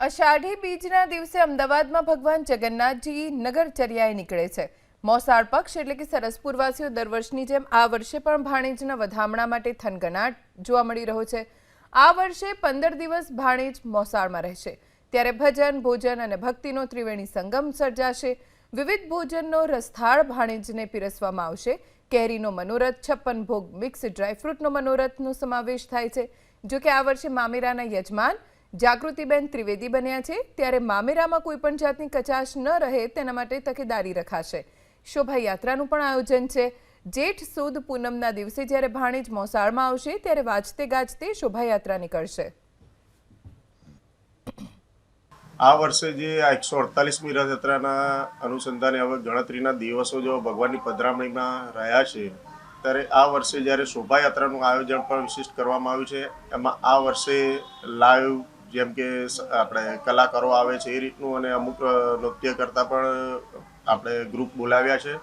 અષાઢી બીજના દિવસે અમદાવાદમાં ભગવાન જગન્નાથજી નગરચર્યાએ નીકળે છે। મોસાળ પક્ષ એટલે કે સરસપુરવાસીઓ દર વર્ષની જેમ આ વર્ષે પણ ભાણેજના વધામણા માટે થનગનાટ જોવા મળી રહ્યો છે। આ વર્ષે 15 દિવસ ભાણેજ મોસાળમાં રહેશે, ત્યારે ભજન, ભોજન અને ભક્તિનો ત્રિવેણી સંગમ સર્જાશે। વિવિધ ભોજનનો રસથાળ ભાણેજને પીરસવામાં આવશે। કેરીનો મનોરથ, 56 ભોગ, મિક્સ ડ્રાયફ્રૂટનો મનોરથનો સમાવેશ થાય છે। જો કે આ વર્ષે મામેરાના યજમાન જાગૃતિબેન ત્રિવેદી બન્યા છે, ત્યારે મામેરામાં કોઈ પણ જાતની કચાશ ન રહે તેના માટે તકેદારી રખાશે। શોભાયાત્રાનું પણ આયોજન છે। જેઠ સુદ પૂનમના દિવસે જ્યારે ભાણેજ મોસાળમાં આવશે, ત્યારે વાજતે ગાજતે શોભાયાત્રા નીકળશે। આ વર્ષે જે 148મી રથયાત્રાના અનુસંધાને હવે ગણતરીના દિવસો જો ભગવાનની પધરામણીમાં રહ્યા છે, ત્યારે આ વર્ષે જ્યારે શોભાયાત્રાનું આયોજન પણ વિશિષ્ટ કરવામાં આવ્યું છે। એમાં આ વર્ષે લાઈવ જેમ કે આપણે કલાકારો આવે છે એ રીતનું અને અમુક નૃત્ય કરતા પણ આપણે ગ્રુપ બોલાવ્યા છે।